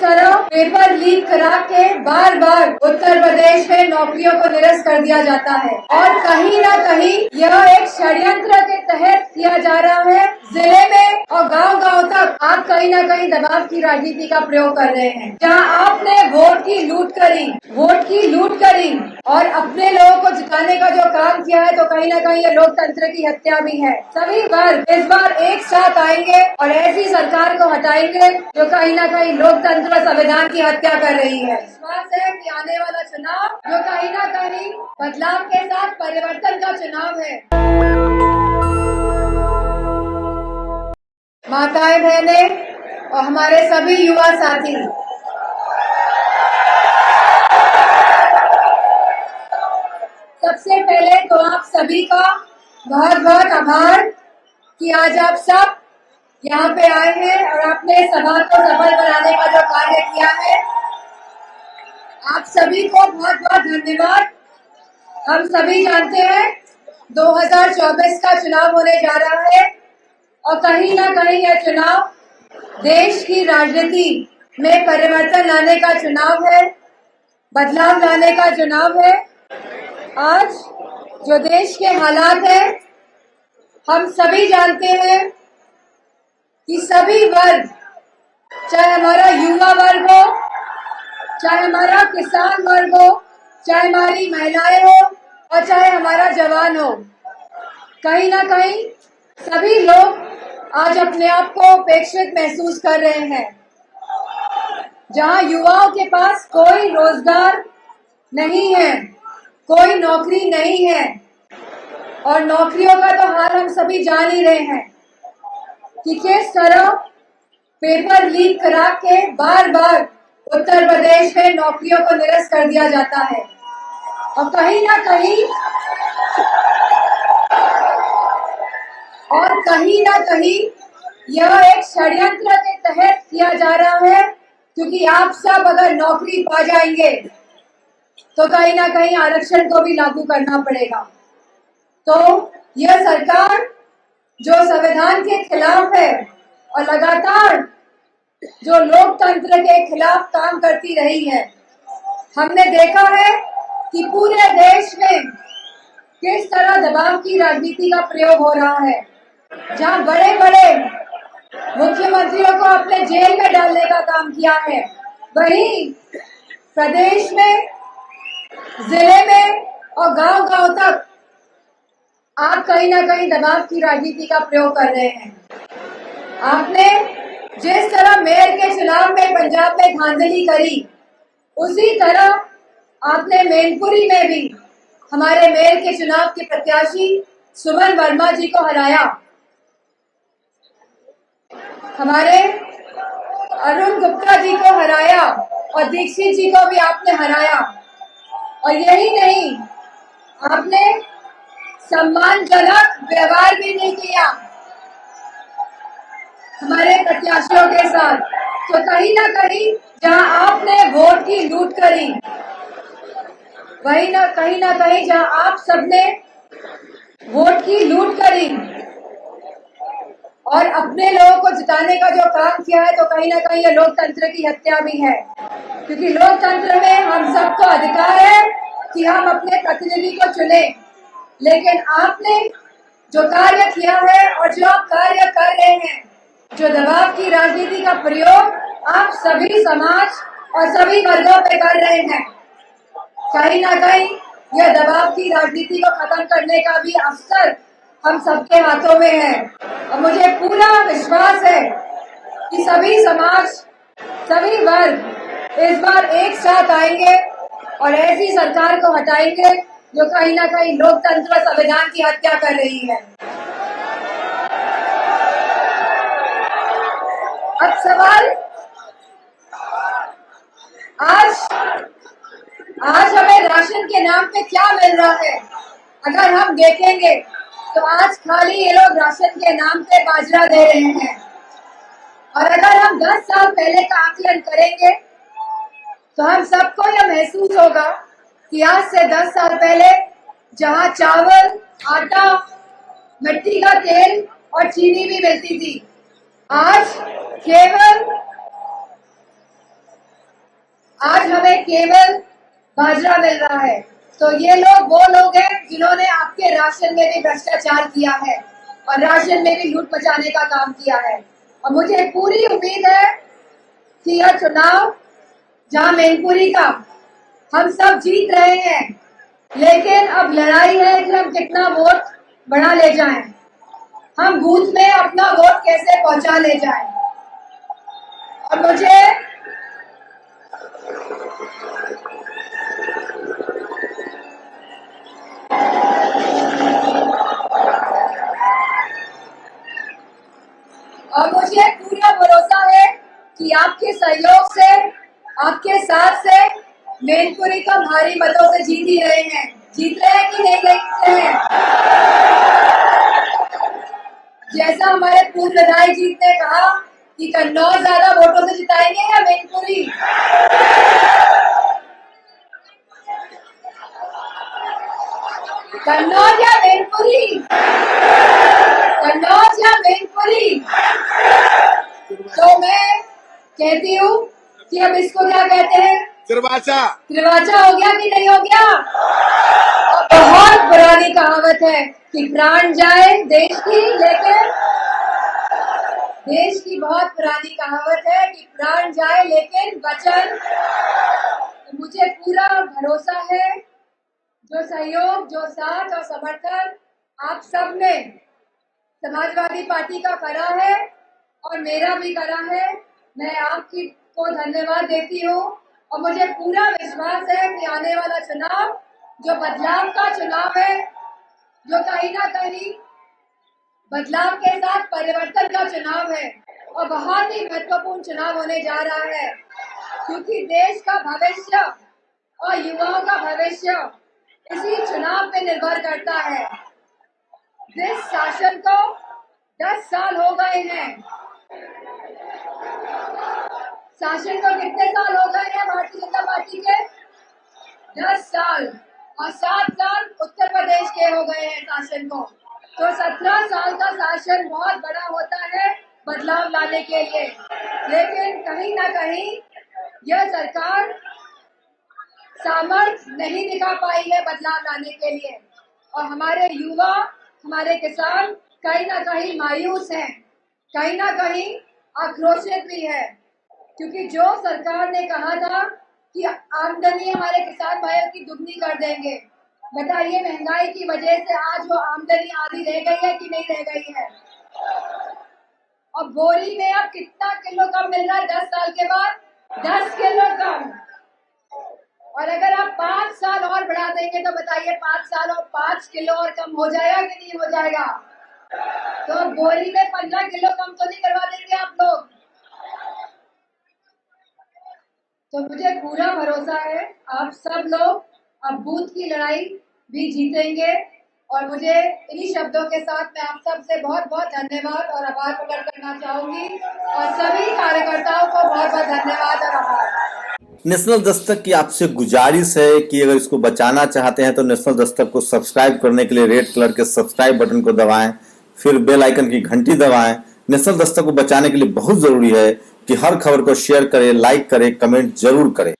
तरह paper leak करा के बार बार उत्तर प्रदेश में नौकरियों को निरस्त कर दिया जाता है और कहीं न कहीं यह एक षड्यंत्र के तहत किया जा रहा है। जिले में और गांव-गांव तक आप कहीं न कहीं दबाव की राजनीति का प्रयोग कर रहे हैं। जहां आपने वोट की लूट करी और अपने लोगों को जिताने का जो काम किया है, तो कहीं न कहीं ये लोकतंत्र की हत्या भी है। सभी वर्ग इस बार एक साथ आएंगे और ऐसी सरकार को हटाएंगे जो कहीं न कहीं लोकतंत्र संविधान की हत्या कर रही है। विश्वास है कि आने वाला चुनाव जो कहीं न कहीं बदलाव के साथ परिवर्तन का चुनाव है। माताएं, बहनें और हमारे सभी युवा साथी, सबसे पहले तो आप सभी का बहुत बहुत आभार कि आज आप सब यहाँ पे आए हैं और आपने सभा को सफल बनाने का जो कार्य किया है, आप सभी को बहुत बहुत धन्यवाद। हम सभी जानते हैं 2024 का चुनाव होने जा रहा है और कहीं ना कहीं यह चुनाव देश की राजनीति में परिवर्तन लाने का चुनाव है, बदलाव लाने का चुनाव है। आज जो देश के हालात हैं, हम सभी जानते हैं कि सभी वर्ग, चाहे हमारा युवा वर्ग हो, चाहे हमारा किसान वर्ग हो, चाहे हमारी महिलाएं हो और चाहे हमारा जवान हो, कहीं ना कहीं सभी लोग आज अपने आप को उपेक्षित महसूस कर रहे हैं। जहां युवाओं के पास कोई रोजगार नहीं है, कोई नौकरी नहीं है और नौकरियों का तो हाल हम सभी जान ही रहे हैं कि किस तरह पेपर लीक करा के बार बार उत्तर प्रदेश में नौकरियों को निरस्त कर दिया जाता है और कहीं ना कहीं यह एक षड्यंत्र के तहत किया जा रहा है, क्योंकि आप सब अगर नौकरी पा जाएंगे तो कहीं ना कहीं आरक्षण को भी लागू करना पड़ेगा। तो यह सरकार जो संविधान के खिलाफ है और लगातार जो लोकतंत्र के खिलाफ काम करती रही है, हमने देखा है कि पूरे देश में किस तरह दबाव की राजनीति का प्रयोग हो रहा है। जहां बड़े बड़े मुख्यमंत्रियों को अपने जेल में डालने का काम किया है, वहीं प्रदेश में, जिले में और गांव-गांव तक आप कहीं ना कहीं दबाव की राजनीति का प्रयोग कर रहे हैं। आपने जिस तरह मेयर के चुनाव में पंजाब में धांधली करी, उसी तरह आपने मैनपुरी में भी हमारे मेयर के चुनाव के प्रत्याशी सुमन वर्मा जी को हराया, हमारे अरुण गुप्ता जी को हराया और दीक्षित जी को भी आपने हराया। और यही नहीं, आपने सम्मानजनक व्यवहार भी नहीं किया हमारे प्रत्याशियों के साथ। तो कहीं ना कहीं जहां आपने वोट की लूट करी, कहीं ना कहीं जहां आप सबने वोट की लूट करी और अपने लोगों को जिताने का जो काम किया है, तो कहीं ना कहीं ये लोकतंत्र की हत्या भी है। क्योंकि लोकतंत्र में हम सबको अधिकार है कि हम अपने प्रतिनिधि को चुने, लेकिन आपने जो कार्य किया है और जो आप कार्य कर रहे हैं, जो दबाव की राजनीति का प्रयोग आप सभी समाज और सभी वर्गों पे कर रहे हैं, कहीं ना कहीं यह दबाव की राजनीति को खत्म करने का भी अवसर हम सबके हाथों में है। और मुझे पूरा विश्वास है कि सभी समाज, सभी वर्ग इस बार एक साथ आएंगे और ऐसी सरकार को हटाएंगे जो कहीं ना कहीं लोकतंत्र संविधान की हत्या कर रही है। अब सवाल, आज हमें राशन के नाम पे क्या मिल रहा है? अगर हम देखेंगे तो आज खाली ये लोग राशन के नाम पे बाजरा दे रहे हैं। और अगर हम 10 साल पहले का आकलन करेंगे तो हम सबको यह महसूस होगा कि आज से 10 साल पहले जहां चावल, आटा, मिट्टी का तेल और चीनी भी मिलती थी, आज केवल आज हमें केवल बाजरा मिल रहा है, तो ये लोग वो लोग हैं जिन्होंने आपके राशन में भी भ्रष्टाचार किया है और राशन में भी लूट मचाने का काम किया है। और मुझे पूरी उम्मीद है कि यह चुनाव जहां मैनपुरी का हम सब जीत रहे हैं, लेकिन अब लड़ाई है कि हम कितना वोट बढ़ा ले जाएं, हम बूथ में अपना वोट कैसे पहुंचा ले जाएं। और मुझे पूरा भरोसा है कि आपके सहयोग से, आपके साथ से मैनपुरी को भारी मतों से जीत ही रहे हैं। जीत रहे हैं कि नहीं जीत रहे हैं? जैसा हमारे पूर्व विधायक जी ने कहा कि कन्नौज ज्यादा वोटों से जिताएंगे या मैनपुरी? कन्नौज या मैनपुरी? कन्नौज या मैनपुरी? तो मैं कहती हूँ कि अब इसको क्या कहते हैं? त्रिवाचा। त्रिवाचा हो गया कि नहीं हो गया? और बहुत पुरानी कहावत है कि प्राण जाए देश की, लेकिन देश की बहुत पुरानी कहावत है कि प्राण जाए लेकिन वचन। तो मुझे पूरा भरोसा है, जो सहयोग, जो साथ और समर्थन आप सब ने समाजवादी पार्टी का करा है और मेरा भी करा है, मैं आपकी को धन्यवाद देती हूँ। और मुझे पूरा विश्वास है कि आने वाला चुनाव जो बदलाव का चुनाव है, जो कहीं ना कहीं बदलाव के साथ परिवर्तन का चुनाव है और बहुत ही महत्वपूर्ण चुनाव होने जा रहा है, क्योंकि देश का भविष्य और युवाओं का भविष्य इसी चुनाव पे निर्भर करता है। जिस शासन को 10 साल हो गए हैं, शासन को कितने साल हो गए हैं भारतीय जनता पार्टी के? 10 साल, और 7 साल उत्तर प्रदेश के हो गए हैं शासन को। तो 17 साल का शासन बहुत बड़ा होता है बदलाव लाने के लिए, लेकिन कहीं ना कहीं यह सरकार सामर्थ्य नहीं दिखा पाई है बदलाव लाने के लिए। और हमारे युवा, हमारे किसान कहीं ना कहीं मायूस हैं, कहीं ना कहीं आक्रोशित भी है, क्योंकि जो सरकार ने कहा था कि आमदनी हमारे किसान भाइयों की दुगनी कर देंगे, बताइए महंगाई की वजह से आज वो आमदनी आधी रह गई है कि नहीं रह गई है? और बोरी में अब कितना किलो कम मिल रहा है 10 साल के बाद? 10 किलो कम। और अगर आप 5 साल और बढ़ा देंगे तो बताइए 5 साल और 5 किलो और कम हो जाएगा कि नहीं हो जाएगा? तो बोरी में 15 किलो कम तो नहीं करवा देंगे आप लोग? तो मुझे पूरा भरोसा है आप सब लोग अब बूथ की लड़ाई भी जीतेंगे। और मुझे इन्हीं शब्दों के साथ मैं आप सब से बहुत बहुत धन्यवाद और आभार प्रकट करना चाहूंगी, और सभी कार्यकर्ताओं को बहुत बहुत धन्यवाद और आभार। नेशनल दस्तक की आपसे गुजारिश है कि अगर इसको बचाना चाहते हैं तो नेशनल दस्तक को सब्सक्राइब करने के लिए रेड कलर के सब्सक्राइब बटन को दबाएं, फिर बेल आइकन की घंटी दबाएं। नेशनल दस्तक को बचाने के लिए बहुत जरूरी है कि हर खबर को शेयर करें, लाइक करें, कमेंट जरूर करें।